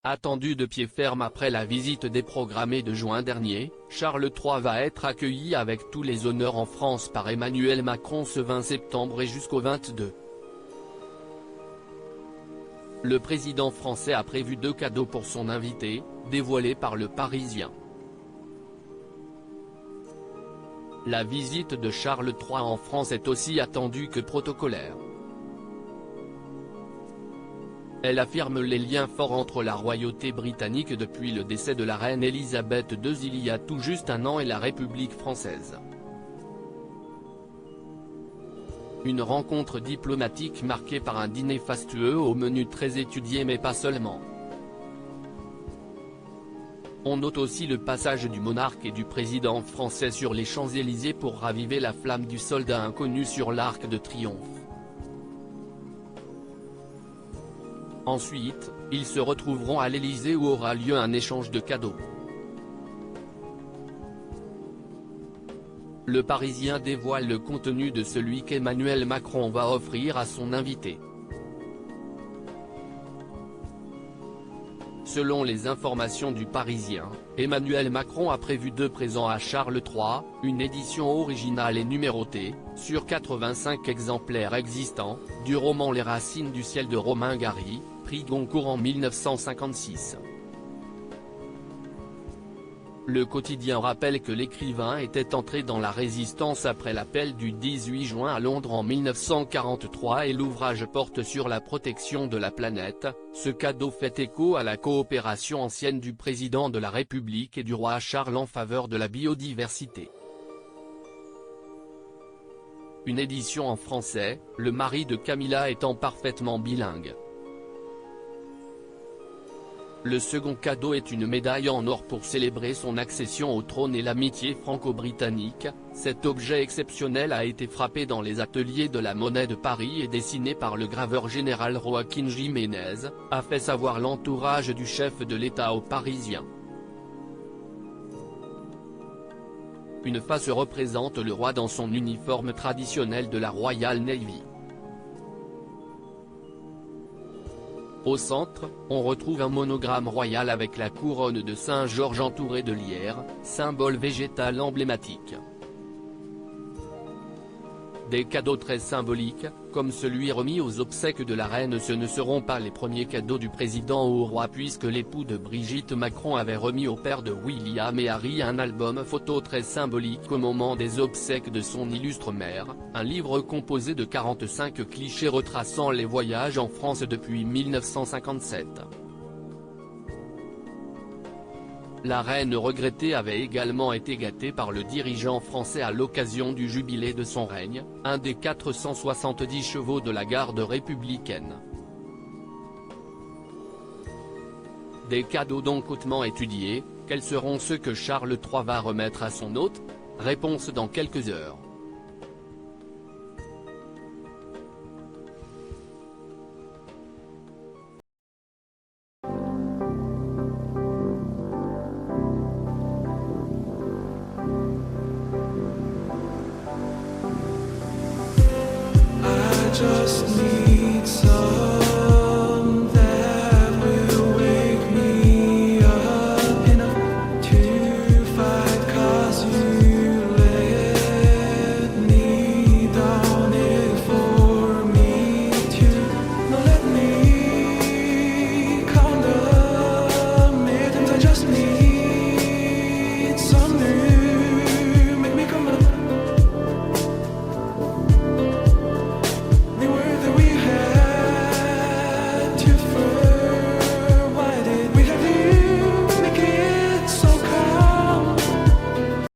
Attendu de pied ferme après la visite déprogrammée de juin dernier, Charles III va être accueilli avec tous les honneurs en France par Emmanuel Macron ce 20 septembre et jusqu'au 22. Le président français a prévu 2 cadeaux pour son invité, dévoilés par Le Parisien. La visite de Charles III en France est aussi attendue que protocolaire. Elle affirme les liens forts entre la royauté britannique depuis le décès de la reine Elisabeth II il y a tout juste un an et la République française. Une rencontre diplomatique marquée par un dîner fastueux au menu très étudié mais pas seulement. On note aussi le passage du monarque et du président français sur les Champs-Élysées pour raviver la flamme du soldat inconnu sur l'Arc de Triomphe. Ensuite, ils se retrouveront à l'Élysée où aura lieu un échange de cadeaux. Le Parisien dévoile le contenu de celui qu'Emmanuel Macron va offrir à son invité. Selon les informations du Parisien, Emmanuel Macron a prévu 2 présents à Charles III, une édition originale et numérotée, sur 85 exemplaires existants, du roman Les Racines du ciel de Romain Gary, prix Goncourt en 1956. Le quotidien rappelle que l'écrivain était entré dans la résistance après l'appel du 18 juin à Londres en 1943 et l'ouvrage porte sur la protection de la planète. Ce cadeau fait écho à la coopération ancienne du président de la République et du roi Charles en faveur de la biodiversité. Une édition en français, le mari de Camilla étant parfaitement bilingue. Le second cadeau est une médaille en or pour célébrer son accession au trône et l'amitié franco-britannique. Cet objet exceptionnel a été frappé dans les ateliers de la Monnaie de Paris et dessiné par le graveur général Joaquín Jiménez, a fait savoir l'entourage du chef de l'État au Parisien. Une face représente le roi dans son uniforme traditionnel de la Royal Navy. Au centre, on retrouve un monogramme royal avec la couronne de Saint-Georges entourée de lierre, symbole végétal emblématique. Des cadeaux très symboliques, comme celui remis aux obsèques de la reine. Ce ne seront pas les premiers cadeaux du président au roi puisque l'époux de Brigitte Macron avait remis au père de William et Harry un album photo très symbolique au moment des obsèques de son illustre mère, un livre composé de 45 clichés retraçant les voyages en France depuis 1957. La reine regrettée avait également été gâtée par le dirigeant français à l'occasion du jubilé de son règne, un des 470 chevaux de la garde républicaine. Des cadeaux donc hautement étudiés, quels seront ceux que Charles III va remettre à son hôte? Réponse dans quelques heures. Just need